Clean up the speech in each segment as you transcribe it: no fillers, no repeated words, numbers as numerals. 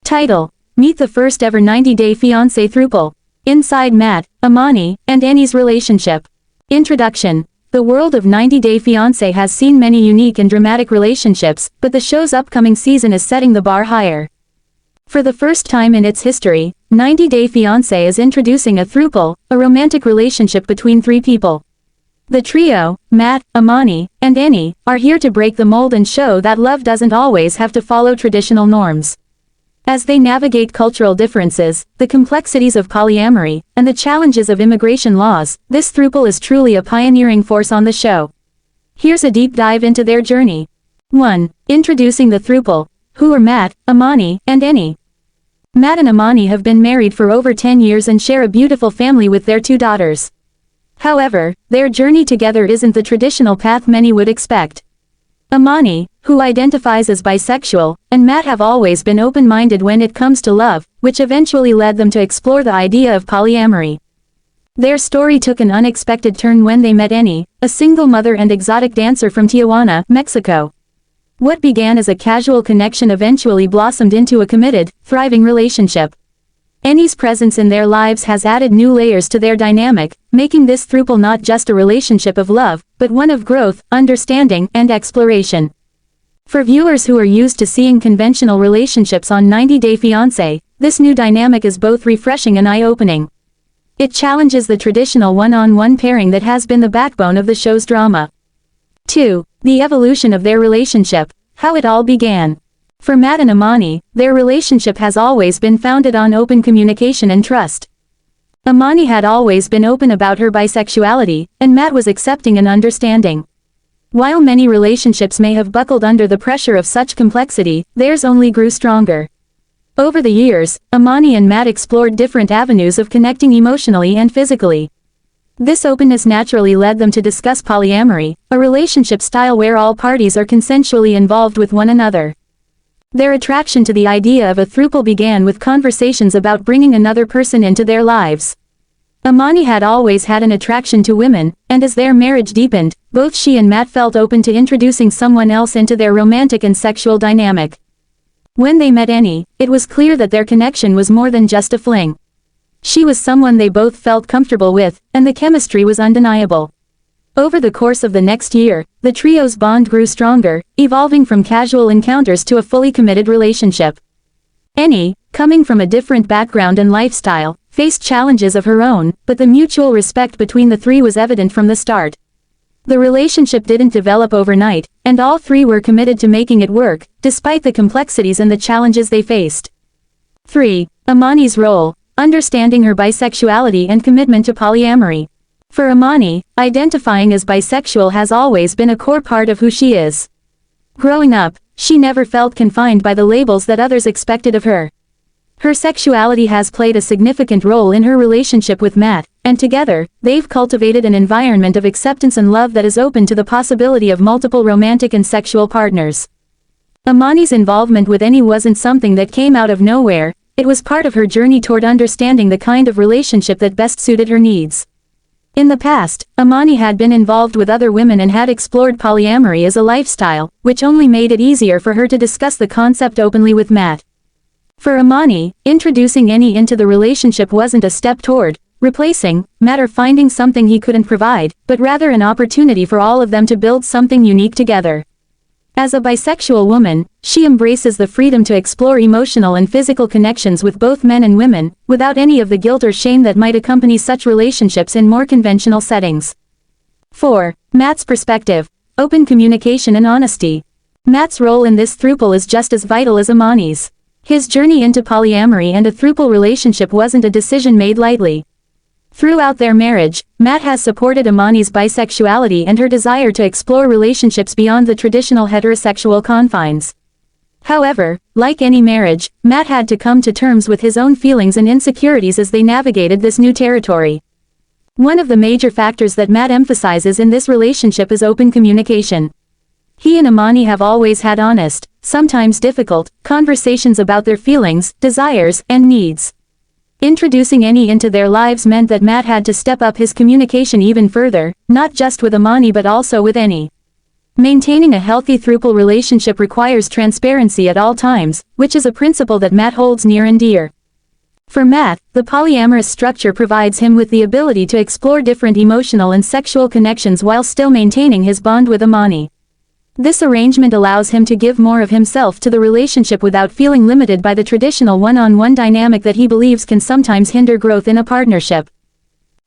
Title: Meet the first ever 90-day fiancé throuple. Inside Matt, Amani, and Annie's relationship. Introduction. The world of 90-Day Fiancé has seen many unique and dramatic relationships, but the show's upcoming season is setting the bar higher. For the first time in its history, 90-Day Fiancé is introducing a throuple, a romantic relationship between three people. The trio, Matt, Amani, and Annie, are here to break the mold and show that love doesn't always have to follow traditional norms. As they navigate cultural differences, the complexities of polyamory, and the challenges of immigration laws, this throuple is truly a pioneering force on the show. Here's a deep dive into their journey. 1. Introducing the throuple. Who are Matt, Amani, and Annie? Matt and Amani have been married for over 10 years and share a beautiful family with their 2 daughters. However, their journey together isn't the traditional path many would expect. Amani, who identifies as bisexual, and Matt have always been open-minded when it comes to love, which eventually led them to explore the idea of polyamory. Their story took an unexpected turn when they met Annie, a single mother and exotic dancer from Tijuana, Mexico. What began as a casual connection eventually blossomed into a committed, thriving relationship. Annie's presence in their lives has added new layers to their dynamic, making this throuple not just a relationship of love, but one of growth, understanding, and exploration. For viewers who are used to seeing conventional relationships on 90-Day Fiancé, this new dynamic is both refreshing and eye-opening. It challenges the traditional one-on-one pairing that has been the backbone of the show's drama. 2. The evolution of their relationship. How it all began. For Matt and Amani, their relationship has always been founded on open communication and trust. Amani had always been open about her bisexuality, and Matt was accepting and understanding. While many relationships may have buckled under the pressure of such complexity, theirs only grew stronger. Over the years, Amani and Matt explored different avenues of connecting emotionally and physically. This openness naturally led them to discuss polyamory, a relationship style where all parties are consensually involved with one another. Their attraction to the idea of a throuple began with conversations about bringing another person into their lives. Amani had always had an attraction to women, and as their marriage deepened, both she and Matt felt open to introducing someone else into their romantic and sexual dynamic. When they met Annie, it was clear that their connection was more than just a fling. She was someone they both felt comfortable with, and the chemistry was undeniable. Over the course of the next year, the trio's bond grew stronger, evolving from casual encounters to a fully committed relationship. Annie, coming from a different background and lifestyle, faced challenges of her own, but the mutual respect between the three was evident from the start. The relationship didn't develop overnight, and all three were committed to making it work, despite the complexities and the challenges they faced. 3. Amani's role. Understanding her bisexuality and commitment to polyamory. For Amani, identifying as bisexual has always been a core part of who she is. Growing up, she never felt confined by the labels that others expected of her. Her sexuality has played a significant role in her relationship with Matt, and together, they've cultivated an environment of acceptance and love that is open to the possibility of multiple romantic and sexual partners. Amani's involvement with Annie wasn't something that came out of nowhere, it was part of her journey toward understanding the kind of relationship that best suited her needs. In the past, Amani had been involved with other women and had explored polyamory as a lifestyle, which only made it easier for her to discuss the concept openly with Matt. For Amani, introducing Annie into the relationship wasn't a step toward replacing Matt or finding something he couldn't provide, but rather an opportunity for all of them to build something unique together. As a bisexual woman, she embraces the freedom to explore emotional and physical connections with both men and women, without any of the guilt or shame that might accompany such relationships in more conventional settings. 4. Matt's perspective. Open communication and honesty. Matt's role in this throuple is just as vital as Amani's. His journey into polyamory and a throuple relationship wasn't a decision made lightly. Throughout their marriage, Matt has supported Amani's bisexuality and her desire to explore relationships beyond the traditional heterosexual confines. However, like any marriage, Matt had to come to terms with his own feelings and insecurities as they navigated this new territory. One of the major factors that Matt emphasizes in this relationship is open communication. He and Amani have always had honest, sometimes difficult, conversations about their feelings, desires, and needs. Introducing Annie into their lives meant that Matt had to step up his communication even further, not just with Amani but also with Annie. Maintaining a healthy throuple relationship requires transparency at all times, which is a principle that Matt holds near and dear. For Matt, the polyamorous structure provides him with the ability to explore different emotional and sexual connections while still maintaining his bond with Amani. This arrangement allows him to give more of himself to the relationship without feeling limited by the traditional one-on-one dynamic that he believes can sometimes hinder growth in a partnership.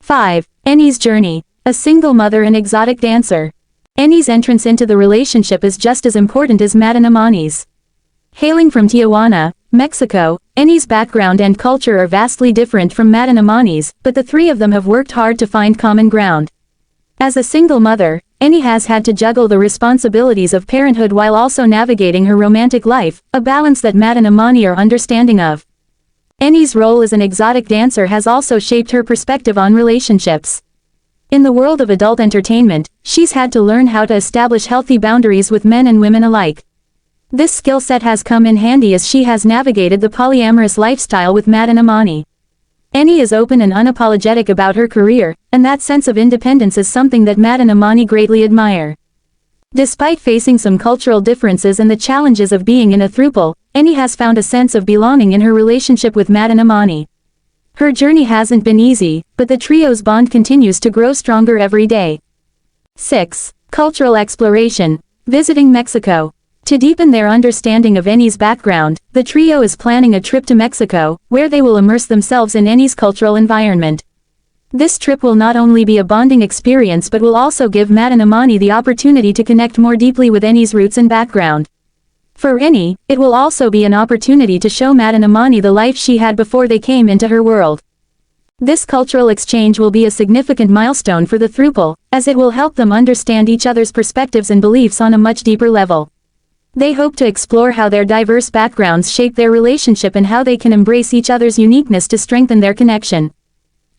5. Eni's journey. A single mother and exotic dancer. Eni's entrance into the relationship is just as important as Matt and Amani's. Hailing from Tijuana, Mexico, Eni's background and culture are vastly different from Matt and Amani's, but the three of them have worked hard to find common ground. As a single mother, Eni has had to juggle the responsibilities of parenthood while also navigating her romantic life, a balance that Matt and Amani are understanding of. Eni's role as an exotic dancer has also shaped her perspective on relationships. In the world of adult entertainment, she's had to learn how to establish healthy boundaries with men and women alike. This skill set has come in handy as she has navigated the polyamorous lifestyle with Matt and Amani. Eni is open and unapologetic about her career, and that sense of independence is something that Matt and Amani greatly admire. Despite facing some cultural differences and the challenges of being in a throuple, Eni has found a sense of belonging in her relationship with Matt and Amani. Her journey hasn't been easy, but the trio's bond continues to grow stronger every day. 6. Cultural exploration. Visiting Mexico. To deepen their understanding of Eni's background, the trio is planning a trip to Mexico, where they will immerse themselves in Eni's cultural environment. This trip will not only be a bonding experience but will also give Matt and Amani the opportunity to connect more deeply with Eni's roots and background. For Eni, it will also be an opportunity to show Matt and Amani the life she had before they came into her world. This cultural exchange will be a significant milestone for the throuple, as it will help them understand each other's perspectives and beliefs on a much deeper level. They hope to explore how their diverse backgrounds shape their relationship and how they can embrace each other's uniqueness to strengthen their connection.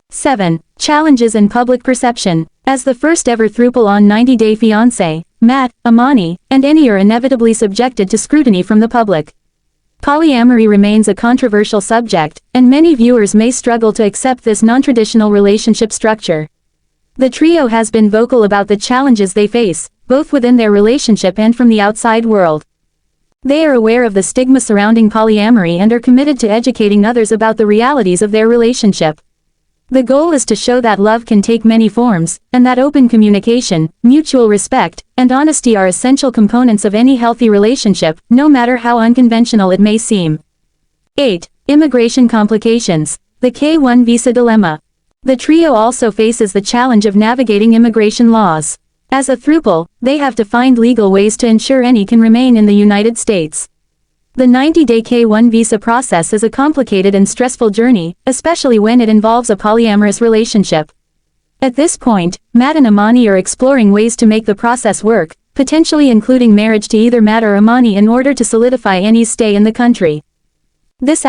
7. Challenges and public perception. As the first ever throuple on 90 Day Fiancé, Matt, Amani, and Eni are inevitably subjected to scrutiny from the public. Polyamory remains a controversial subject, and many viewers may struggle to accept this non-traditional relationship structure. The trio has been vocal about the challenges they face, both within their relationship and from the outside world. They are aware of the stigma surrounding polyamory and are committed to educating others about the realities of their relationship. The goal is to show that love can take many forms, and that open communication, mutual respect, and honesty are essential components of any healthy relationship, no matter how unconventional it may seem. 8. Immigration complications. The K-1 visa dilemma. The trio also faces the challenge of navigating immigration laws. As a throuple, they have to find legal ways to ensure Eni can remain in the United States. The 90-day K-1 visa process is a complicated and stressful journey, especially when it involves a polyamorous relationship. At this point, Matt and Amani are exploring ways to make the process work, potentially including marriage to either Matt or Amani in order to solidify Eni's stay in the country. This